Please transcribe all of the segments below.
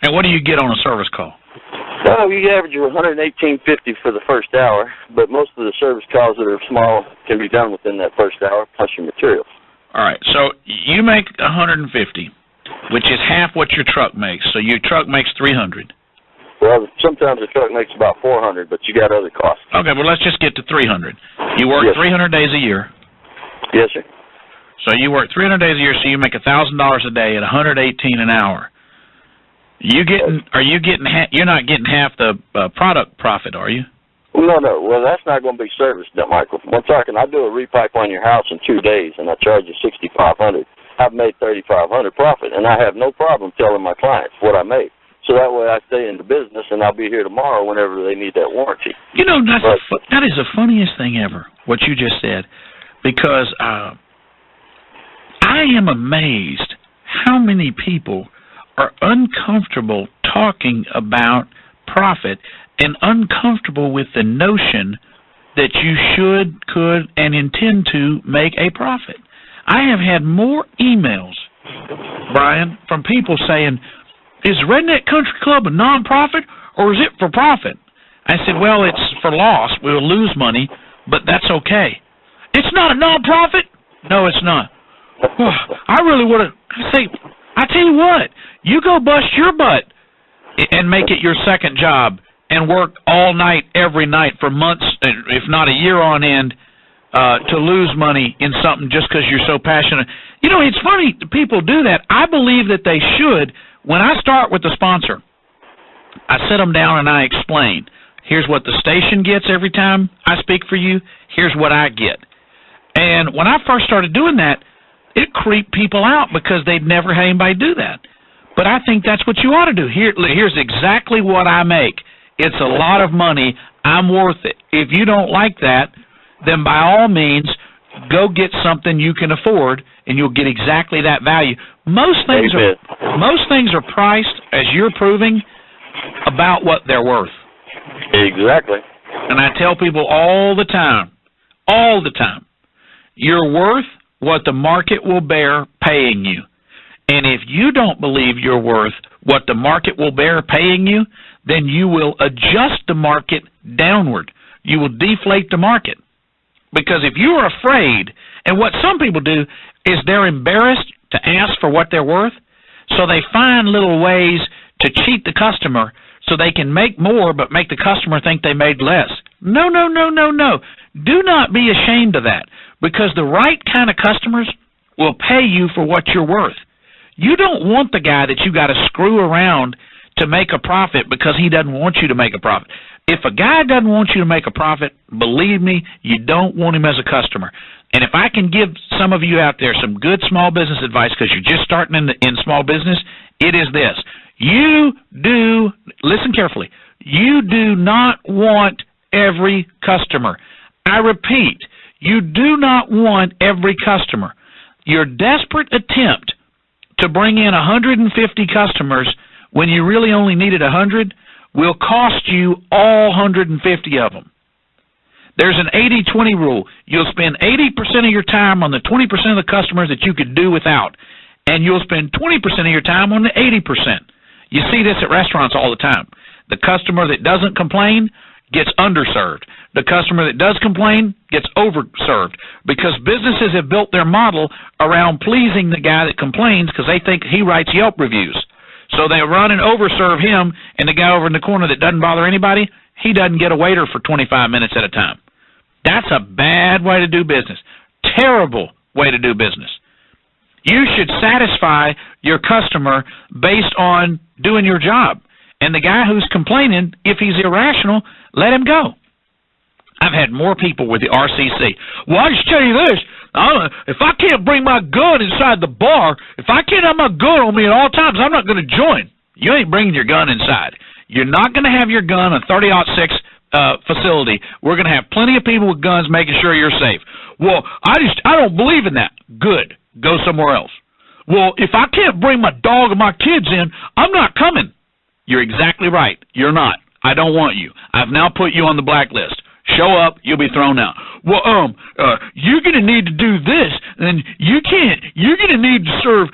And what do you get on a service call? Oh, you average $118.50 for the first hour, but most of the service calls that are small can be done within that first hour, plus your materials. All right, so you make $150, which is half what your truck makes. So your truck makes $300. Well, sometimes the truck makes about $400, but you got other costs. Okay, well, let's just get to $300. You work 300 days a year. Yes, sir. So you work 300 days a year, so you make $1,000 a day at $118 an hour. You're not getting half the product profit, are you? No. Well, that's not going to be service, Michael. I do a repipe on your house in 2 days, and I charge you $6,500. I've made $3,500 profit, and I have no problem telling my clients what I made. So that way I stay in the business, and I'll be here tomorrow whenever they need that warranty. You know, that is the funniest thing ever, what you just said, because I am amazed how many people are uncomfortable talking about profit and uncomfortable with the notion that you should, could, and intend to make a profit. I have had more emails, Brian, from people saying, is Redneck Country Club a non-profit or is it for profit? I said, well, it's for loss. We'll lose money, but that's okay. It's not a non-profit? No, it's not. I really would have. I tell you what, you go bust your butt and make it your second job and work all night, every night for months, if not a year on end, to lose money in something just because you're so passionate. You know, it's funny, people do that. I believe that they should. When I start with the sponsor, I sit them down and I explain, here's what the station gets every time I speak for you, here's what I get. And when I first started doing that, it creeped people out because they'd never had anybody do that. But I think that's what you ought to do. Here's exactly what I make. It's a lot of money. I'm worth it. If you don't like that, then by all means, go get something you can afford, and you'll get exactly that value. Most things are priced, as you're proving, about what they're worth. Exactly. And I tell people all the time, you're worth what the market will bear paying you. And if you don't believe you're worth what the market will bear paying you, then you will adjust the market downward. You will deflate the market. Because if you are afraid, and what some people do is they're embarrassed to ask for what they're worth, so they find little ways to cheat the customer so they can make more but make the customer think they made less. No. Do not be ashamed of that, because the right kind of customers will pay you for what you're worth. You don't want the guy that you got to screw around to make a profit because he doesn't want you to make a profit. If a guy doesn't want you to make a profit, believe me, you don't want him as a customer. And if I can give some of you out there some good small business advice, because you're just starting in small business, it is this. Listen carefully, you do not want every customer. I repeat, you do not want every customer. Your desperate attempt to bring in 150 customers when you really only needed 100 will cost you all 150 of them. There's an 80-20 rule. You'll spend 80% of your time on the 20% of the customers that you could do without, and you'll spend 20% of your time on the 80%. You see this at restaurants all the time. The customer that doesn't complain gets underserved. The customer that does complain gets overserved, because businesses have built their model around pleasing the guy that complains because they think he writes Yelp reviews. So they run and overserve him, and the guy over in the corner that doesn't bother anybody, he doesn't get a waiter for 25 minutes at a time. That's a bad way to do business. Terrible way to do business. You should satisfy your customer based on doing your job. And the guy who's complaining, if he's irrational, let him go. I've had more people with the RCC. Well, I just tell you this. If I can't bring my gun inside the bar, if I can't have my gun on me at all times, I'm not going to join. You ain't bringing your gun inside. You're not going to have your gun in a 30-06 facility. We're going to have plenty of people with guns making sure you're safe. Well, I don't believe in that. Good. Go somewhere else. Well, if I can't bring my dog and my kids in, I'm not coming. You're exactly right. You're not. I don't want you. I've now put you on the blacklist. Show up, you'll be thrown out. Well, you're going to need to do this, and you can't. You're going to need to serve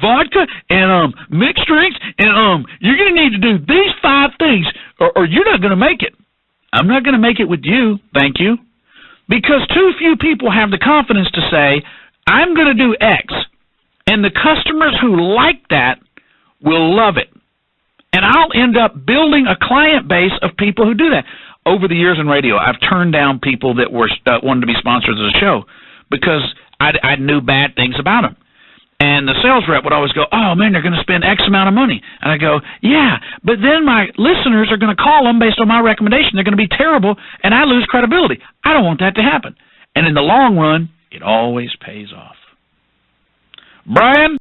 vodka and mixed drinks, and you're going to need to do these 5 things, or you're not going to make it. I'm not going to make it with you, thank you, because too few people have the confidence to say, I'm going to do X, and the customers who like that will love it. And I'll end up building a client base of people who do that. Over the years in radio, I've turned down people that were wanted to be sponsors of the show because I knew bad things about them. And the sales rep would always go, oh, man, they're going to spend X amount of money. And I go, yeah, but then my listeners are going to call them based on my recommendation. They're going to be terrible, and I lose credibility. I don't want that to happen. And in the long run, it always pays off. Brian?